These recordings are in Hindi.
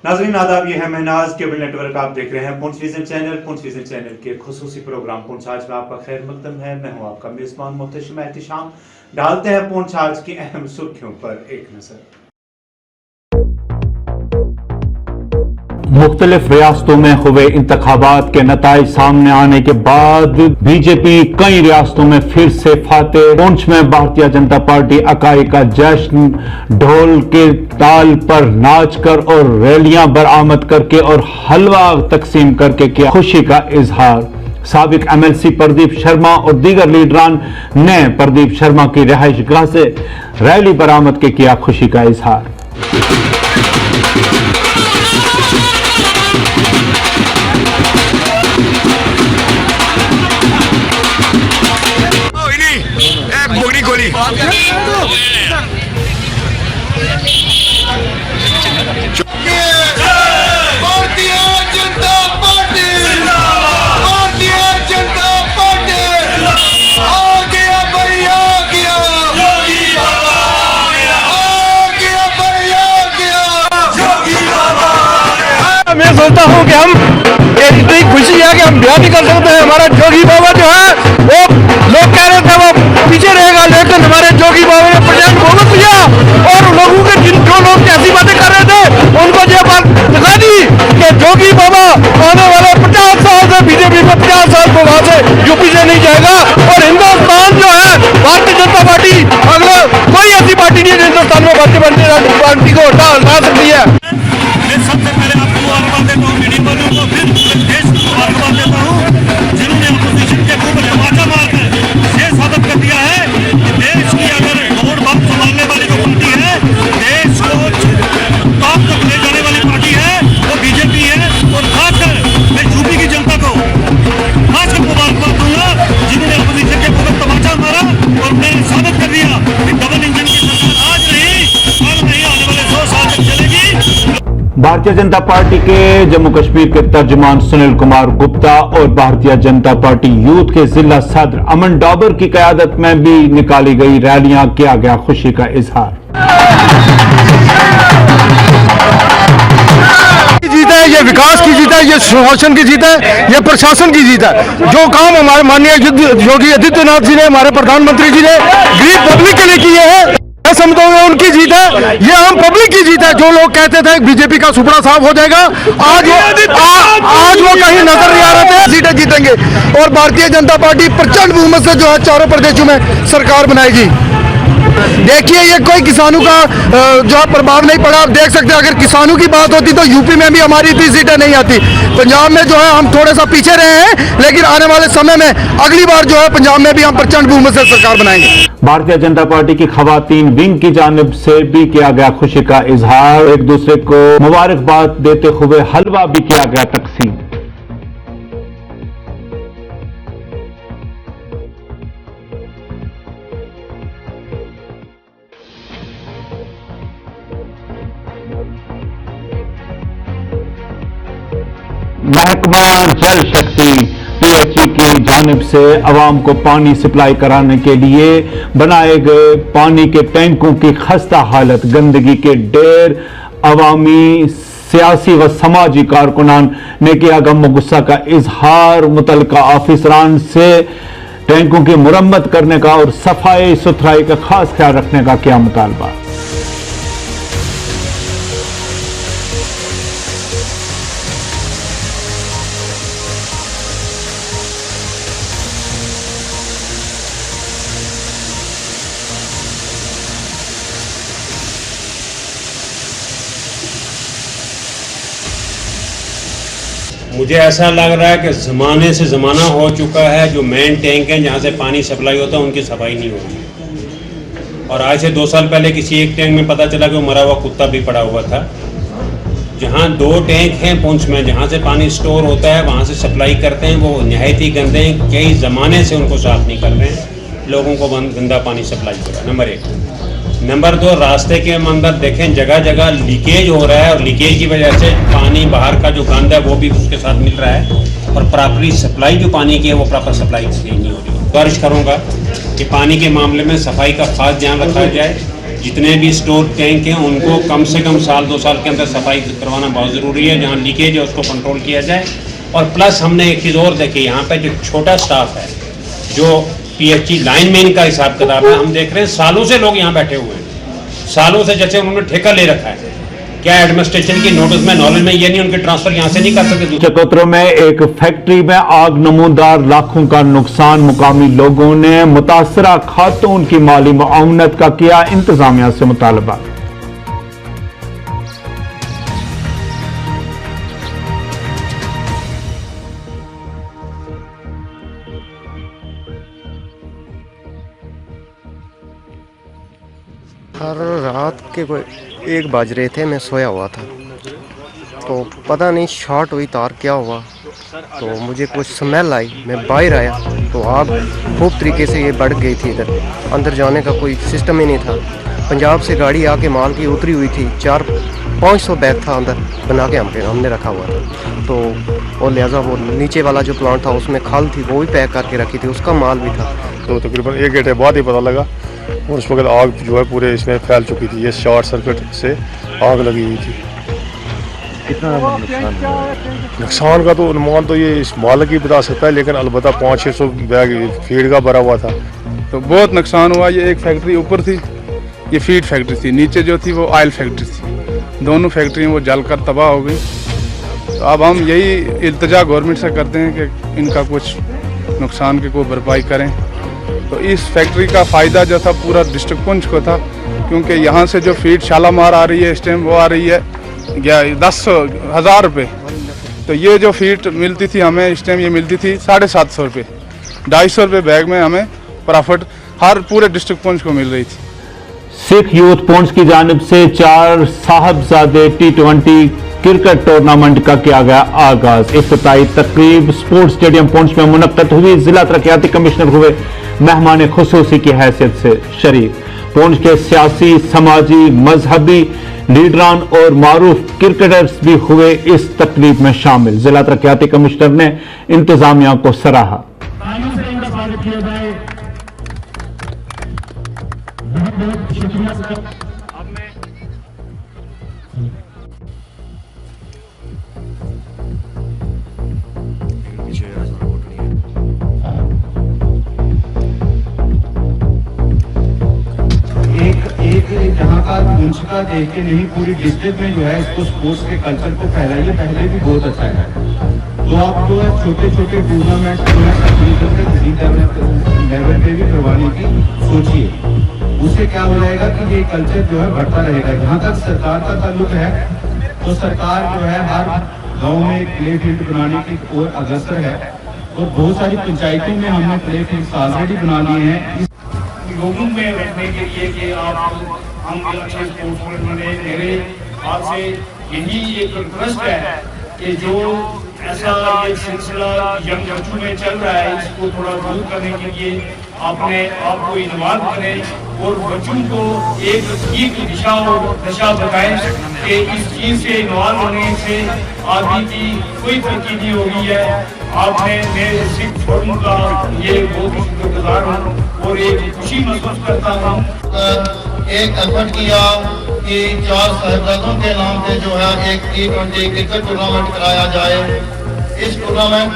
नाज़रीन आदाब, ये है महनाज केबल नेटवर्क। आप देख रहे हैं Poonch vision channel. Poonch vision channel के खुसूसी प्रोग्राम पुंछ आज में आपका खैर मकदम है। मैं हूं आपका मेज़बान मुहतशिम एहतिशाम। डालते हैं पुंछ आज की अहम सुर्खियों पर एक नजर। मुख्तलिफ रियासतों में हुए इंतखाबात के नताइज सामने आने के बाद बीजेपी कई रियासतों में फिर से फातेह। पुंछ में भारतीय जनता पार्टी अकाई का जश्न ढोल के ताल पर नाचकर और रैलियां बरामद करके और हलवा तकसीम करके किया खुशी का इजहार। साबिक एमएलसी प्रदीप शर्मा और दीगर लीडरान ने प्रदीप शर्मा की रिहाइश गाह से रैली बरामद के किया खुशी का इजहार। मैं सोचता हूँ कि हम इतनी खुशी है कि हम ब्याह नहीं कर सकते हैं। हमारा जोगी बाबा जो है वो लोग कह रहे थे वो पीछे रहेगा, लेकिन हमारे जोगी बाबा ने प्रचंड बहुमत लिया और लोगों के जो लोग ऐसी बातें कर रहे थे उनको ये बात दिखा दी कि जोगी बाबा आने वाले 50 साल से बीजेपी में 50 साल को वहां से यूपी से नहीं जाएगा। और हिंदुस्तान जो है भारतीय जनता पार्टी, अगले कोई ऐसी पार्टी नहीं है जो हिंदुस्तान में भारतीय जनता पार्टी को हटा सकती है। सबसे पहले आपको मुबारकबाद देता हूँ, मीडिया वालों को फिर देश को मुबारकबाद देता हूँ जिन्होंने अपोजिशन के ऊपर तमाचा मारकर ये साबित कर दिया है कि देश की अगर रोड बम संभालने वाली जो पार्टी है, देश को टॉप तक ले जाने वाली पार्टी है, वो बीजेपी है। और खासकर मैं यूपी की जनता को खासकर मुबारकबाद दूंगा जिन्होंने अपोजिशन के ऊपर तमाचा मारा और उन्हें साबित कर दिया कि डबल इंजन की सरकार आज नहीं कल नहीं आने वाले 100 साल तक चलेगी। भारतीय जनता पार्टी के जम्मू कश्मीर के तर्जुमान सुनील कुमार गुप्ता और भारतीय जनता पार्टी यूथ के जिला सदर अमन डॉबर की क़यादत में भी निकाली गई रैलियां किया गया खुशी का इजहार। जीत है, ये विकास की जीत है, ये सुशासन की जीत है, ये प्रशासन की जीत है। जो काम हमारे माननीय योगी आदित्यनाथ जी ने, हमारे प्रधानमंत्री जी ने गरीब पब्लिक के लिए किए हैं, मैं समझता हूँ उनकी जीत है, ये आम पब्लिक की जीत है। जो लोग कहते थे बीजेपी का सुपड़ा साफ हो जाएगा, आज वो कहीं नजर नहीं आ रहे थे। सीटें जीतेंगे और भारतीय जनता पार्टी प्रचंड बहुमत से जो है चारों प्रदेशों में सरकार बनाएगी। देखिए ये कोई किसानों का जो है प्रभाव नहीं पड़ा। आप देख सकते हैं अगर किसानों की बात होती तो यूपी में भी हमारी इतनी सीटें नहीं आती। पंजाब में जो है हम थोड़ा सा पीछे रहे हैं, लेकिन आने वाले समय में अगली बार जो है पंजाब में भी हम प्रचंड बहुमत से सरकार बनाएंगे। भारतीय जनता पार्टी की खवातीन विंग की जानिब से भी किया गया खुशी का इजहार। एक दूसरे को मुबारकबाद देते हुए हलवा भी किया गया तकसीम। महकमा जल शक्ति पीएचई की जानिब से अवाम को पानी सप्लाई कराने के लिए बनाए गए पानी के टैंकों की खस्ता हालत, गंदगी के ढेर, अवामी सियासी व समाजी कारकुनान ने किया गम गुस्सा का इजहार। मुतलका ऑफिसरान से टैंकों की मुरम्मत करने का और सफाई सुथराई का खास ख्याल रखने का किया मुतालबा। मुझे ऐसा लग रहा है कि ज़माने से ज़माना हो चुका है। जो मेन टैंक हैं जहाँ से पानी सप्लाई होता है उनकी सफाई नहीं होती। और आज से 2 साल पहले किसी एक टैंक में पता चला कि वो मरा हुआ कुत्ता भी पड़ा हुआ था। जहाँ 2 टैंक हैं पुंछ में जहाँ से पानी स्टोर होता है वहाँ से सप्लाई करते हैं, वो नहायत ही गंदे हैं। कई ज़माने से उनको साफ़ नहीं कर रहे हैं, लोगों को गंदा पानी सप्लाई हो रहा है। नंबर 1। नंबर 2, रास्ते के अंदर देखें जगह जगह लीकेज हो रहा है और लीकेज की वजह से पानी बाहर का जो गंद है वो भी उसके साथ मिल रहा है और प्रॉपरली सप्लाई जो पानी की है वो प्रॉपर सप्लाई नहीं हो रही। गुजारिश करूँगा कि पानी के मामले में सफाई का खास ध्यान रखा जाए। जितने भी स्टोर टैंक हैं उनको कम से कम साल 2 साल के अंदर सफाई करवाना बहुत ज़रूरी है। जहाँ लीकेज है उसको कंट्रोल किया जाए। और प्लस हमने एक चीज़ और देखी, यहाँ पे जो छोटा स्टाफ है, जो पीएचई लाइनमैन का हिसाब किताब है, हम देख रहे हैं सालों से लोग यहाँ बैठे हुए हैं, सालों से जैसे उन्होंने ठेका ले रखा है। क्या एडमिनिस्ट्रेशन की नोटिस में नॉलेज में ये नहीं उनके ट्रांसफर यहाँ से नहीं कर सकते। चकोतरों में एक फैक्ट्री में आग नमूदार, लाखों का नुकसान। मुकामी लोगों ने मुतासरा खातून की माली मुआवनत का किया इंतजामिया से मुतालबा। हर रात के कोई 1 बज रहे थे, मैं सोया हुआ था, तो पता नहीं शॉर्ट हुई तार क्या हुआ, तो मुझे कुछ स्मेल आई। मैं बाहर आया तो आग खूब तरीके से ये बढ़ गई थी। इधर अंदर जाने का कोई सिस्टम ही नहीं था। पंजाब से गाड़ी आके माल की उतरी हुई थी, 400-500 बैग था अंदर बना के हमने रखा हुआ था। तो और लिहाजा वो नीचे वाला जो प्लांट था उसमें खाल थी, वो भी पैक करके रखी थी, उसका माल भी था। तो तकरीबन 1 घंटे बाद ही पता लगा और उस वक्त आग जो है पूरे इसमें फैल चुकी थी। ये शॉर्ट सर्किट से आग लगी हुई थी। कितना नुकसान का तो अनुमान तो ये इस मालिक ही बता सकता है, लेकिन अलबत्ता 500-600 बैग फीड का भरा हुआ था। तो बहुत नुकसान हुआ। ये एक फैक्ट्री ऊपर थी, ये फीड फैक्ट्री थी, नीचे जो थी वो ऑयल फैक्ट्री थी। दोनों फैक्ट्री वो जलकर तबाह हो गई। तो अब हम यही इल्तिजा गवर्नमेंट से करते हैं कि इनका कुछ नुकसान की कोई भरपाई करें। तो इस फैक्ट्री का फ़ायदा जो था पूरा डिस्ट्रिक्ट पुंछ को था, क्योंकि यहाँ से जो फीड शालामार आ रही है इस टाइम वो आ रही है 10,000 रुपये। तो ये जो फीड मिलती थी हमें इस टाइम ये मिलती थी 750 रुपये। 250 रुपये बैग में हमें प्रॉफिट हर पूरे डिस्ट्रिक्ट पुंछ को मिल रही थी। सिख यूथ पुंछ की जानिब से 4 साहबजादे T20 क्रिकेट टूर्नामेंट का किया गया आगाज। इफ्तिताई तकरीब स्पोर्ट्स स्टेडियम पुंछ में मुनक्कद हुई। जिला तरक्याती कमिश्नर हुए मेहमान खुसूसी की हैसियत से शरीक। पुंछ के सियासी, समाजी, मजहबी लीडरान और मारूफ क्रिकेटर्स भी हुए इस तकरीब में शामिल। जिला तरक्याती कमिश्नर ने इंतजामिया को सराहा। जहाँ का पुंछ का देख के नहीं पूरी डिस्ट्रिक्ट में जो है इसको स्पोर्ट्स के कल्चर को फैलाइए, पहले भी बहुत अच्छा है। तो आप जो है छोटे छोटे टूर्नामेंट जो है लेवल पे भी करवाने की सोचिए। उससे क्या हो जाएगा कि ये कल्चर जो है बढ़ता रहेगा। जहाँ तक सरकार का ताल्लुक है तो सरकार जो है हर गाँव में प्ले फील्ड बनाने की ओर अग्रसर है और बहुत सारी पंचायतों में हमने प्ले फील्ड ऑलरेडी बना लिए हैं। लोगों में रखने के लिए कि आप हम अच्छे स्पोर्ट्समैन बने। मेरे आपसे यही एक रिक्वेस्ट है कि जो ऐसा ये सिलसिला यंग बच्चों में चल रहा है इसको थोड़ा दूर करने के लिए अपने आप को इन्वॉल्व करें और बच्चों को एक ठीक दिशा और दशा बताएं कि इस चीज से इन्वॉल्व होने से आदमी की कोई तरक्की नहीं होगी है। आपने मेरे सिख फोरम का ये बहुत ही शुक्रगुजार हूँ और एक खुशी महसूस करता हूँ। एक एफर्ट किया कि 4 साहिबजादों के नाम से जो है एक T20 क्रिकेट टूर्नामेंट कराया जाए। इस टूर्नामेंट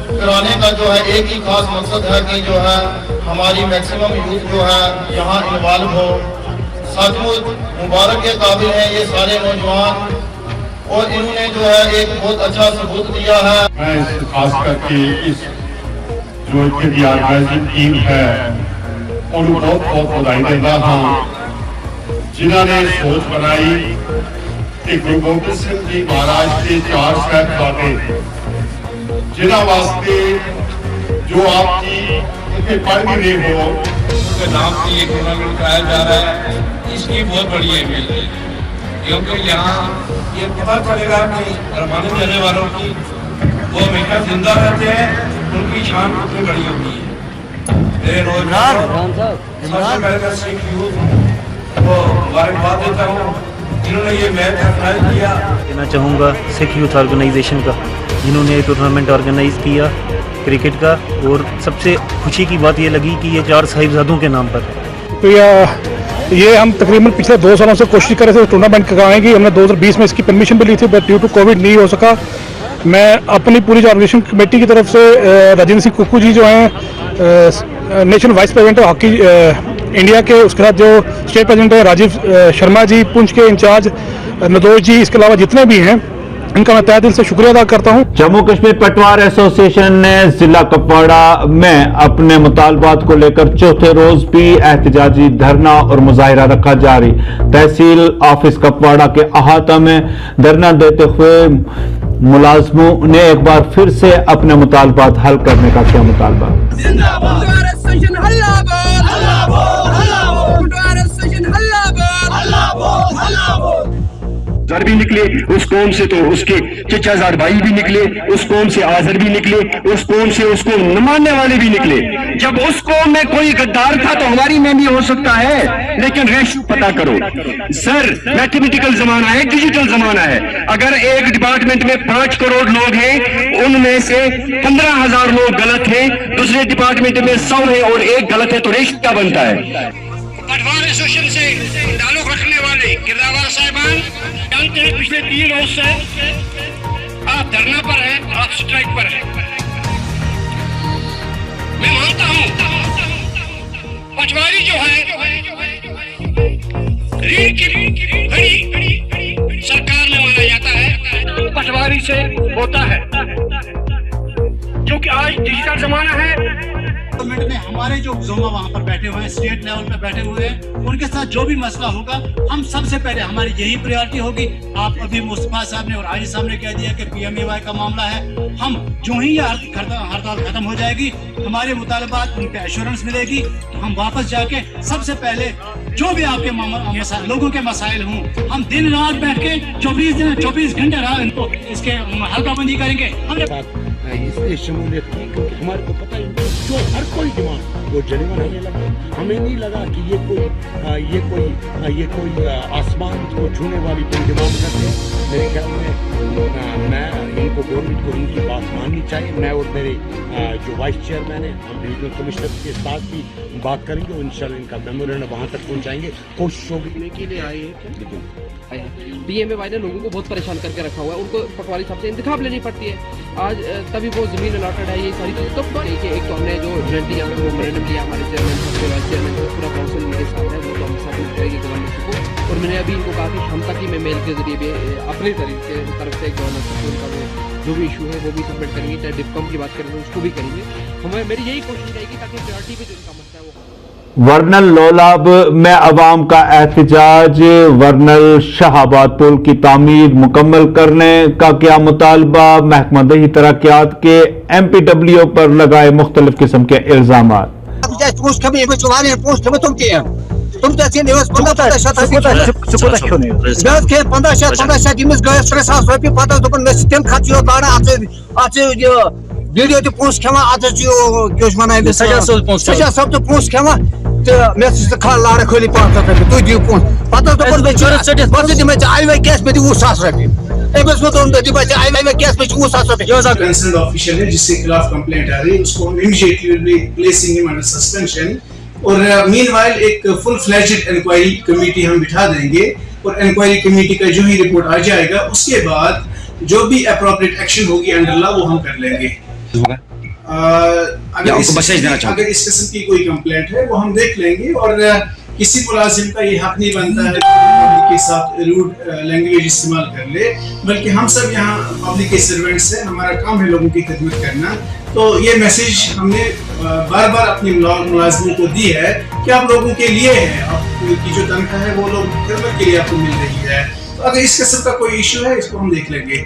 कराने का जो है एक ही खास मकसद है कि जो है हमारी मैक्सिमम यूथ जो है यहाँ इन्वॉल्व हो। सचमुच मुबारक के काबिल हैं ये सारे नौजवान और इन्होंने जो है एक बहुत अच्छा सबूत दिया है। मैं खास करके इस जो ऑर्गेनाइजिंग टीम है उनको बहुत बहुत बधाई देता हूँ, जिन्होंने सोच बनाई कि गुरु गोबिंद सिंह जी महाराज के 4 साहिबजादे जिन्हों वास्ते जो आपकी इतने पढ़ के रहे हो उनके नाम से ये टूर्नामेंट कराया जा रहा है। इसकी बहुत बड़ी अहमियत है क्योंकि यहाँ ये पता चलेगा कि रवाना देने वालों की वो हमेशा जिंदा रहते हैं, उनकी शान कितनी बड़ी होती है। सबसे पहले सिख यूथ को मुबारकबाद देता हूँ जिन्होंने ये मैच ऑर्गेनाइज किया। कहना चाहूँगा सिख यूथ ऑर्गेनाइजेशन का जिन्होंने टूर्नामेंट ऑर्गेनाइज किया क्रिकेट का, और सबसे खुशी की बात ये लगी कि ये 4 साहिबजादों के नाम पर है। शुक्रिया ये हम तकरीबन पिछले 2 सालों से कोशिश कर रहे थे टूर्नामेंट कराने की। हमने 2020 में इसकी परमिशन भी ली थी, बट ड्यू टू कोविड नहीं हो सका। मैं अपनी पूरी जो ऑर्गेनाइजेशन कमेटी की तरफ से राजेंद्र सिंह कुक्कू जी जो हैं national vice president hockey India के, उसके साथ जो स्टेट प्रेसिडेंट है राजीव शर्मा जी, पुंछ के इंचार्ज नदोज जी, इसके अलावा जितने भी हैं, इनका मैं तहे दिल से शुक्रिया अदा करता हूं। जम्मू कश्मीर पटवार एसोसिएशन ने जिला कुपवाड़ा में अपने मुतालबात को लेकर चौथे रोज भी एहतजाजी धरना और मुजाहिरा रखा जारी। तहसील ऑफिस कुपवाड़ा के अहाता में धरना देते हुए मुलाजमों ने एक बार फिर से अपने मुतालबात हल करने का किया मुतालबा। जर भी निकले उस कौम से, तो उसके चचाजाद भाई भी निकले, उस कौम से आजर भी निकले, उस कौम से उसको न मानने वाले भी निकले। जब उस कौम में कोई गद्दार था तो हमारी में भी हो सकता है, लेकिन रेशो पता करो सर। मैथमेटिकल जमाना है, डिजिटल जमाना है। अगर एक डिपार्टमेंट में 5 करोड़ लोग हैं, उनमें से 15,000 लोग गलत हैं, दूसरे डिपार्टमेंट में 100 है और एक गलत है, तो रेशो क्या बनता है? पटवार एसोसिएशन से ताल्लुक रखने वाले किरदार साहिबान जानते हैं, पिछले 3 रोज से आप धरना पर हैं, आप स्ट्राइक पर हैं। मैं मानता हूं पटवारी जो है रीढ़ की बड़ी सरकार में माना जाता है, पटवारी से होता है, क्योंकि आज डिजिटल जमाना है। गवर्नमेंट में हमारे जो जोमा वहाँ पर बैठे हुए हैं, स्टेट लेवल पे बैठे हुए हैं, उनके साथ जो भी मसला होगा, हम सबसे पहले हमारी यही प्रायोरिटी होगी। आप अभी मुस्तफा साहब ने और आईजी साहब ने कह दिया कि PMAY का मामला है, हम जो ही हड़ताल खत्म हो जाएगी, हमारे मुतालबात उन पे एश्योरेंस मिलेगी, तो हम वापस जाके सबसे पहले जो भी आपके लोगों के मसाइल हों, हम दिन रात बैठ के 24 घंटे रात इनको इसके हल्काबंदी करेंगे। इसलिए शमूलियत की क्योंकि हमारे को पता है जो हर कोई डिमांड वो जेन्युइन होने लगा। हमें नहीं लगा कि ये कोई आसमान को छूने वाली कोई डिमांड करते हैं। मेरे ख्याल में मैं इनको गवर्नमेंट को इनकी बात माननी चाहिए। मैं और मेरे जो वाइस चेयरमैन है, हम डिविजनल कमिश्नर के साथ भी बात करेंगे और इंशाल्लाह इनका मेमोरेंडम वहाँ तक पहुँचाएंगे। कोशिश होगी के लिए आए हैं। PMAY ने लोगों को बहुत परेशान करके रखा हुआ है, उनको पटवारी साहब से इंतखाब लेनी पड़ती है। आज तभी वो जमीन अलॉटेड है, ये सारी चीज़। तो एक तो हमने जो जल्दी यहाँ पे वो मेमोरेंडम लिया, हमारे चेयरमैन साहब, वाइस चेयरमैन, पूरा काउंसिल मेरे साथ है, वो तो हम सबमिट करेंगे गवर्नमेंट को। और मैंने अभी इनको कहा कि हम तक ही मैं मेल के जरिए भी अपनी तरफ से गवर्नमेंट को उनका जो भी इशू है वो भी सबमिट करेंगे। चाहे डिस्कॉम की बात करें तो उसको भी करेंगे। हमें मेरी यही कोशिश रहेगी ताकि प्रायोरिटी पे जो इनका मसला है वो। वर्नल लोलाब में अवाम का एहतजाज। वर्नल शाहबाद पुल की तामीर मुकम्मल करने का क्या मुतालबा। महकमा दही तरक्यात के MPW पर लगाए मुख्तलिफ किस्म के इल्जाम। वीडियो तो पोस्ट खेमा आता जो वनान सजा सब तो पोस्ट खेमा तो मे लाड़ खाली 500 रपी तु दिव पोस्ट पता दिम आई गैस में 20,000 रपी कंसर्न ऑफिशियल है जिसके खिलाफ कंप्लेंट आ रही है, उसको हम immediately placing him under suspension. और मीनवाइल एक फुल फ्लेज्ड इंक्वायरी कमेटी हम बिठा देंगे और इंक्वायरी कमेटी का जो ही रिपोर्ट आ जाएगा उसके बाद जो भी अप्रोप्रिएट एक्शन होगी अंडर लॉ वो हम कर लेंगे। अगर इस किस्म की कोई कंप्लेंट है वो हम देख लेंगे और किसी मुलाजिम का ये हक नहीं बनता है कि के साथ रूड लैंग्वेज इस्तेमाल कर ले, बल्कि हम सब यहाँ पब्लिक के सर्वेंट्स हैं, हमारा काम है लोगों की खिदमत करना। तो ये मैसेज हमने बार बार अपने मुलाजिमों को दी है कि आप लोगों के लिए है, आपकी जो तनख्वाह है वो लोग खिदमत के लिए आपको मिल रही है। तो अगर इस किस्म का कोई इशू है इसको हम देख लेंगे।